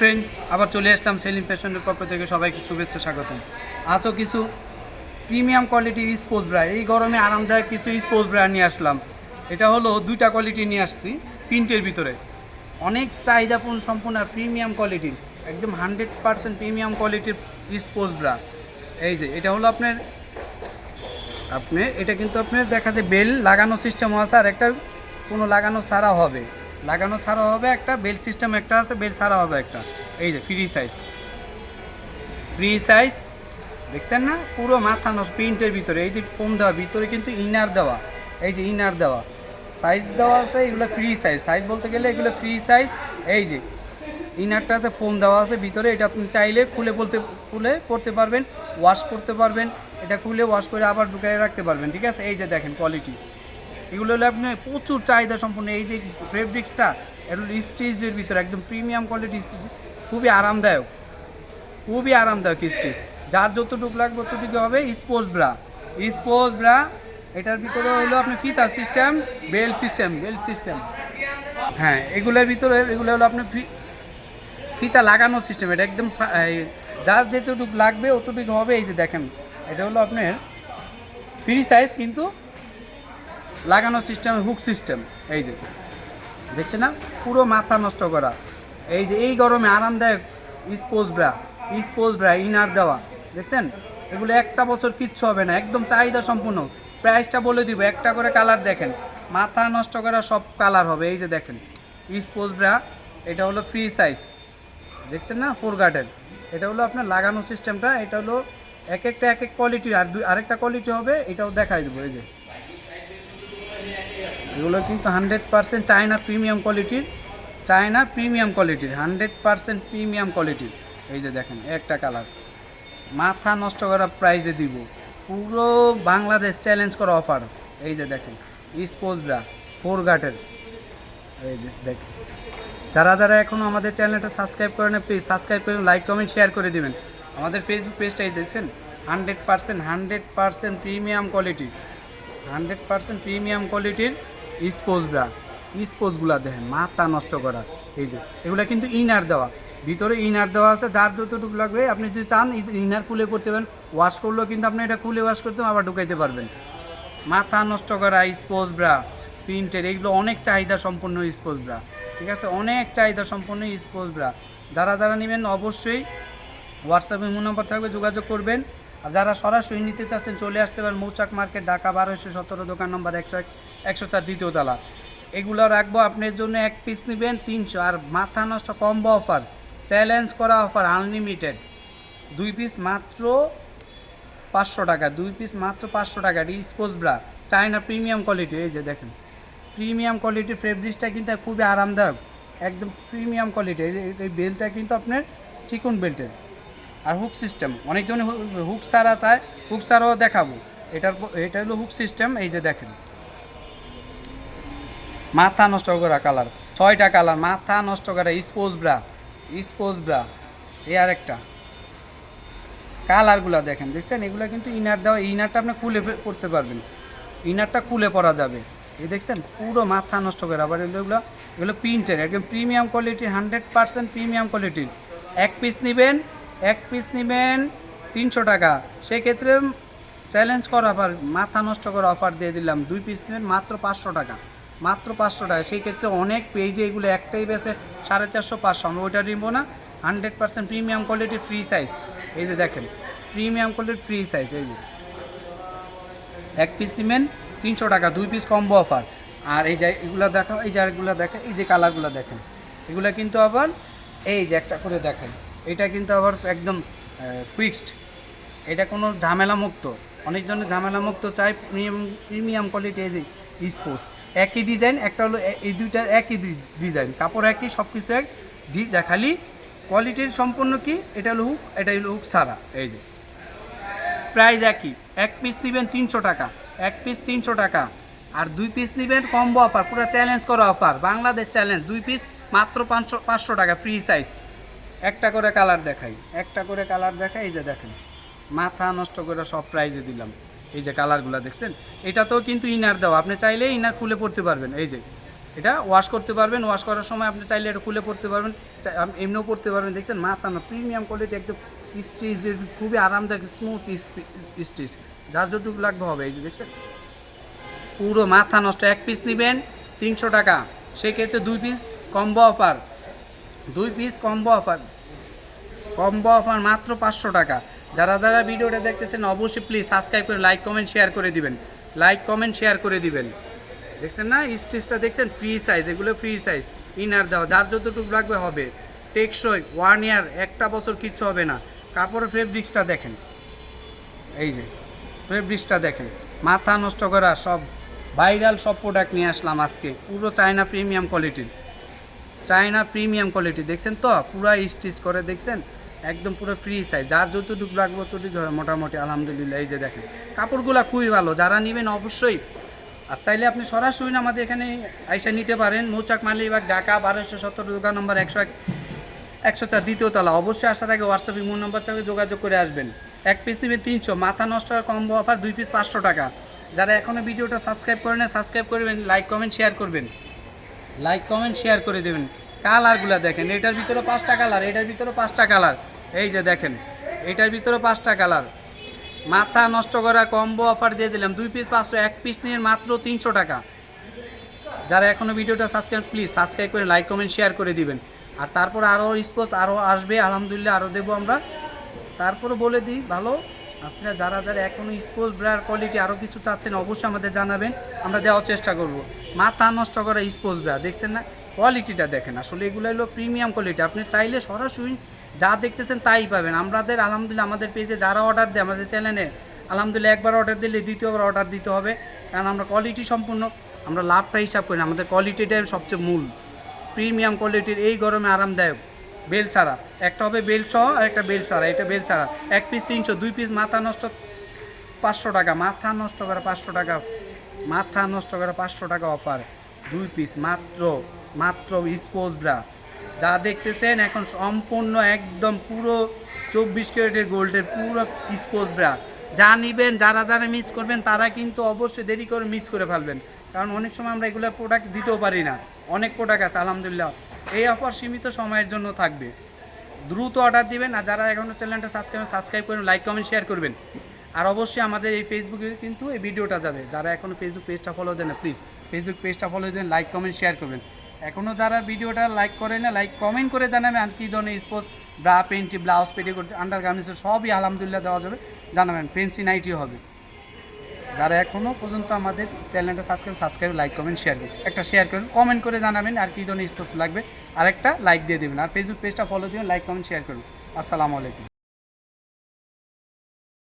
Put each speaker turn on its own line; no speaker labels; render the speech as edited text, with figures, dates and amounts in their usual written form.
Friend, আবার চলে আসলাম সেলিম ফ্যাশনের পক্ষ থেকে সবাইকে শুভেচ্ছা স্বাগতম। আজও কিছু প্রিমিয়াম কোয়ালিটির স্পোর্টস ব্রা, এই গরমে আরামদায়ক কিছু স্পোর্টস ব্রা নিয়ে আসলাম। এটা হলো দুইটা কোয়ালিটি নিয়ে আসছি প্রিন্টের ভিতরে, অনেক চাহিদাপূর্ণ সম্পূর্ণ আর প্রিমিয়াম কোয়ালিটির, একদম 100% প্রিমিয়াম কোয়ালিটির স্পোর্টস ব্রা। এই যে এটা হলো আপনার এটা কিন্তু আপনার দেখা যায় বেল লাগানো সিস্টেমও আছে, আর একটা কোনো লাগানো ছাড়া হবে, একটা বেল সিস্টেম একটা আছে, বেল ছাড়া হবে একটা। এই যে ফ্রি সাইজ দেখছেন না, পুরো মাথা নষ্ট প্রিন্টের ভিতরে। এই যে ফোম দেওয়া, ভিতরে কিন্তু ইনার দেওয়া, এই যে ইনার দেওয়া সাইজ দেওয়া আছে, এগুলো ফ্রি সাইজ বলতে গেলে এগুলো ফ্রি সাইজ। এই যে ইনারটা আছে, ফোম দেওয়া আছে ভিতরে, এটা আপনি চাইলে খুলে পড়তে পারবেন, ওয়াশ করতে পারবেন, এটা খুলে ওয়াশ করে আবার ঢুকিয়ে রাখতে পারবেন, ঠিক আছে। এই যে দেখেন কোয়ালিটি, এগুলো হলো আপনি প্রচুর চাহিদা সম্পন্ন। এই যে ফেব্রিক্সটা এগুলো স্টিচের ভিতরে একদম প্রিমিয়াম কোয়ালিটি স্টিচ, খুবই আরামদায়ক স্টিচ। যার যতটুকু লাগবে ততটুকু হবে। স্পোর্টস ব্রা এটার ভিতরে হলো আপনি ফিতা সিস্টেম, বেল্ট সিস্টেম। হ্যাঁ, এগুলোর ভিতরে এগুলো হলো আপনার ফিতা লাগানো সিস্টেম। এটা একদম যার যেতটুকু লাগবে অতটুকু হবে। এই যে দেখেন, এটা হলো আপনার ফ্রি সাইজ কিন্তু লাগানো সিস্টেম, হুক সিস্টেম। এই যে দেখছেন না, পুরো মাথা নষ্ট করা। এই যে এই গরমে আরামদায়ক স্পোর্টস ব্রা ইনার দেওয়া, দেখছেন। এগুলো একটা বছর কিচ্ছু হবে না, একদম চাহিদা সম্পূর্ণ। প্রাইসটা বলে দিব, একটা করে কালার দেখেন, মাথা নষ্ট করা সব কালার হবে। এই যে দেখেন স্পোর্টস ব্রা, এটা হলো ফ্রি সাইজ, দেখছেন না, 4 গার্ডের। এটা হলো আপনার লাগানো সিস্টেমটা, এটা হলো এক একটা কোয়ালিটির। আরেকটা কোয়ালিটি হবে, এটাও দেখাই দেবো। এই যে এগুলো কিন্তু 100% চায়না প্রিমিয়াম কোয়ালিটির, 100% প্রিমিয়াম কোয়ালিটির। এই যে দেখেন একটা কালার, মাথা নষ্ট করা প্রাইজে দিব, পুরো বাংলাদেশ চ্যালেঞ্জ করা অফার। এই যে দেখেন স্পোর্টস ব্রা 4 গাটের। এই যে দেখেন, যারা এখনও আমাদের চ্যানেলটা সাবস্ক্রাইব করে না, প্লিজ সাবস্ক্রাইব করে লাইক কমেন্ট শেয়ার করে দেবেন। আমাদের ফেসবুক পেজটা এই দেখছেন, 100% প্রিমিয়াম কোয়ালিটির স্পোর্টসগুলো দেখেন, মাথা নষ্ট করা। এই যে এগুলো কিন্তু ইনার দেওয়া, ভিতরে ইনার দেওয়া আছে, যার যতটুকু লাগবে। আপনি যদি চান ইনার খুলে করতে পারেন, ওয়াশ করলেও কিন্তু আপনি এটা খুলে ওয়াশ করতে আবার ঢুকাইতে পারবেন। মাথা নষ্ট করা স্পোর্টস ব্রা প্রিন্টের, এগুলো অনেক চাহিদা সম্পন্ন স্পোর্টস ব্রা, ঠিক আছে, অনেক চাহিদা সম্পন্ন স্পোর্টস ব্রা। যারা নেবেন অবশ্যই হোয়াটসঅ্যাপে মো নাম্বার থাকবে, যোগাযোগ করবেন। আর যারা সরাসরি নিতে চাচ্ছেন চলে আসতে পারেন মৌচাক মার্কেট, ঢাকা 1217, দোকান নম্বর 104, দ্বিতীয় তলা। এগুলো রাখবো আপনার জন্য, এক পিস নেবেন 300। আর মাথা নষ্ট কম্বো অফার, চ্যালেঞ্জ করা অফার, আনলিমিটেড। 2 পিস মাত্র 500 টাকা, 2 পিস মাত্র 500 টাকা। Sports bra China premium quality. এই যে দেখেন প্রিমিয়াম কোয়ালিটির ফেব্রিক্সটা কিন্তু খুবই আরামদায়ক, একদম প্রিমিয়াম কোয়ালিটি। এই বেল্টটা কিন্তু আপনার চিকন বেল্টের, আর হুক সিস্টেম। অনেকজনে হুক ছাড়া চায়, হুক ছাড়াও দেখাবো। এটা হলো হুক সিস্টেম। এই যে দেখেন মাথা নষ্ট করা কালার, 6টা কালার, মাথা নষ্ট করা স্পোর্টস ব্রা। এই আরেকটা কালারগুলো দেখছেন, এগুলো কিন্তু ইনার দেওয়া, ইনারটা আপনি খুলে করতে পারবেন, ইনারটা খুলে পরা যাবে। এই দেখছেন পুরো মাথা নষ্ট করে। আবার এগুলো প্রিন্টের, একদম প্রিমিয়াম কোয়ালিটির, 100% প্রিমিয়াম কোয়ালিটির। এক পিস নেবেন 300 টাকা, সেক্ষেত্রে চ্যালেঞ্জ করা অফার, মাথা নষ্ট করা অফার দিয়ে দিলাম। 2 পিস নেবেন মাত্র 500 টাকা, সেই ক্ষেত্রে অনেক পেজে এগুলো একটাই বেছে 450, 500, আমরা ওইটা নিব না। 100% প্রিমিয়াম কোয়ালিটির ফ্রি সাইজ। এই যে দেখেন প্রিমিয়াম কোয়ালিটির ফ্রি সাইজ। এই যে এক পিস নেবেন 300 টাকা, 2 পিস কম্বো অফার। আর এই যে এগুলো দেখো, এই যে কালারগুলো দেখেন, এগুলো কিন্তু আবার এই যে একটা করে দেখেন, এটা কিন্তু আবার একদম ফিক্সড, এটা কোনো ঝামেলামুক্ত। অনেকজনের ঝামেলামুক্ত চাই, প্রিমিয়াম কোয়ালিটি। এই যে স্পোর্টস একই ডিজাইন, একটা হলো এই দুইটার একই ডিজাইন, কাপড় একই, সব কিছু এক, খালি কোয়ালিটির সম্পূর্ণ কি, এটা হলো হুক ছাড়া। এই যে প্রাইস একই, এক পিস নেবেন 300 টাকা, আর 2 পিস নেবেন কম্বো অফার, পুরো চ্যালেঞ্জ করা অফার, বাংলাদেশ চ্যালেঞ্জ। 2 পিস মাত্র 500 টাকা, ফ্রি সাইজ। একটা করে কালার দেখাই। এই যে দেখেন মাথা নষ্ট করে সব প্রাইজে দিলাম। এই যে কালারগুলো দেখছেন, এটাতেও কিন্তু ইনার দেওয়া, আপনি চাইলে ইনার খুলে পড়তে পারবেন। এই যে এটা ওয়াশ করতে পারবেন, ওয়াশ করার সময় আপনি চাইলে এটা খুলে পড়তে পারবেন, এমনিও পড়তে পারবেন। দেখছেন মাথা না প্রিমিয়াম কোয়ালিটি, একদম স্টিচের খুবই আরামদায়ক স্মুথ স্টিচ, যার যতটুকু লাগবে হবে। এই যে দেখছেন পুরো মাথা নষ্ট। এক পিস নেবেন 300 টাকা, সেক্ষেত্রে 2 piece combo offer, 2 piece combo offer, combo offer মাত্র 500 টাকা। যারা যারা ভিডিওটা দেখতেছেন অবশ্যই প্লিজ সাবস্ক্রাইব করে লাইক কমেন্ট শেয়ার করে দিবেন, লাইক কমেন্ট শেয়ার করে দিবেন। দেখছেন না স্টিচটা, দেখছেন ফ্রি সাইজ, এগুলো ফ্রি সাইজ, ইনার দেওয়া, যার যতটুকু লাগবে হবে। টেকসই 1 ইয়ার, একটা বছর কিচ্ছু হবে না। কাপড়ের ফেব্রিক্সটা দেখেন, এই যে ফেব্রিক্সটা দেখেন, মাথা নষ্ট করা সব ভাইরাল সব প্রোডাক্ট নিয়ে আসলাম আজকে, পুরো চায়না প্রিমিয়াম কোয়ালিটির, চায়না প্রিমিয়াম কোয়ালিটি। দেখছেন তো পুরো স্টিচ করে, দেখছেন একদম পুরো ফ্রি সাইজ, যার যতটুকু লাগবে ততটুকু হবে মোটামুটি। আলহামদুলিল্লাহ এই যে দেখেন কাপড়গুলো খুবই ভালো, যারা নেবেন অবশ্যই। আর চাইলে আপনি সরাসরি আমাদের এখানে আইসা নিতে পারেন, মৌচাক মালিবাগ, ঢাকা 1217, দোকান নম্বর 104, দ্বিতীয় তলা। অবশ্যই আসার আগে হোয়াটসঅ্যাপ ইমো নম্বর থেকে যোগাযোগ করে আসবেন। এক পিস নেবেন 300, মাথা নষ্ট কম্বো অফার, 2 পিস 500 টাকা। যারা এখনও ভিডিওটা সাবস্ক্রাইব করেন না সাবস্ক্রাইব করবেন, লাইক কমেন্ট শেয়ার করবেন, লাইক কমেন্ট শেয়ার করে দেবেন। কালারগুলো দেখেন, এটার ভিতরে 5টা কালার, এটার ভিতরে 5টা কালার, এই যে দেখেন এটার ভিতরে 5টা কালার। মাথা নষ্ট করা কম্বো অফার দিয়ে দিলাম, 2 পিস 500, এক পিস নিয়ে মাত্র 300 টাকা। যারা এখনও ভিডিওটা সাবস্ক্রাইব, প্লিজ সাবস্ক্রাইব করে লাইক কমেন্ট শেয়ার করে দিবেন। আর তারপর আরও স্পোর্টস আরও আসবে আলহামদুলিল্লাহ, আরও দেবো আমরা। তারপরে বলে দিই ভালো, আপনারা যারা যারা এখনও স্পোর্টস ব্রার কোয়ালিটি আরও কিছু চাচ্ছেন অবশ্যই আমাদের জানাবেন, আমরা দেওয়ার চেষ্টা করব। মাথা নষ্ট করা স্পোর্টস ব্রা, দেখছেন না কোয়ালিটিটা দেখেন, আসলে এগুলো হলো প্রিমিয়াম কোয়ালিটি। আপনি চাইলে সরাসরি যা দেখতেছেন তাই পাবেন। আমাদের আলহামদুলিল্লাহ আমাদের পেজে যারা অর্ডার দেয় আমাদের চ্যানেলে, আলহামদুলিল্লাহ একবার অর্ডার দিলে দ্বিতীয়বার অর্ডার দিতে হবে, কারণ আমরা কোয়ালিটি সম্পূর্ণ, আমরা লাভটা হিসাব করি না, আমাদের কোয়ালিটিটাই সবচেয়ে মূল। প্রিমিয়াম কোয়ালিটির, এই গরমে আরামদায়ক, বেল ছাড়া, একটা হবে বেল সহ আর একটা বেল ছাড়া, এটা বেল ছাড়া। এক পিস 300, 2 পিস মাথা নষ্ট 500 টাকা, মাথা নষ্ট করা 500 টাকা, মাথা নষ্ট করা 500 টাকা অফার, 2 পিস মাত্র, মাত্র স্পোর্টস ব্রা। যা দেখতেছেন এখন সম্পূর্ণ একদম পুরো 24 ক্যারেটের গোল্ডের পুরো স্পোর্টস ব্রা। যা নেবেন, যারা যারা মিস করবেন তারা কিন্তু অবশ্যই দেরি করে মিস করে ফেলবেন, কারণ অনেক সময় আমরা এগুলো প্রোডাক্ট দিতেও পারি না, অনেক প্রোডাক্ট আছে আলহামদুলিল্লাহ। এই অফার সীমিত সময়ের জন্য থাকবে, দ্রুত অর্ডার দিবেন। আর যারা এখনও চ্যানেলটা সাবস্ক্রাইব করবেন, লাইক কমেন্ট শেয়ার করবেন। আর অবশ্যই আমাদের এই ফেসবুকে কিন্তু এই ভিডিওটা যাবে, যারা এখনও ফেসবুক পেজটা ফলো দেন না প্লিজ ফেসবুক পেজটা ফলো দেন, লাইক কমেন্ট শেয়ার করবেন। এখনও যারা ভিডিওটা লাইক করে না লাইক কমেন্ট করে জানাবেন, আর কী ধরনের sports bra, panty, blouse, petticoat, under গার্মেন্টসের সবই আলহামদুলিল্লাহ দেওয়া যাবে, জানাবেন। ফেন্সি নাইটিও হবে। যারা এখনও পর্যন্ত আমাদের চ্যানেলটা সাবস্ক্রাইব লাইক কমেন্ট শেয়ার করুন, একটা শেয়ার করুন, কমেন্ট করে জানাবেন আর কী ধরনের স্পোর্টস লাগবে, আর একটা লাইক দিয়ে দেবেন। আর ফেসবুক পেজটা ফলো দিবেন, লাইক কমেন্ট শেয়ার করুন। আসসালামু আলাইকুম।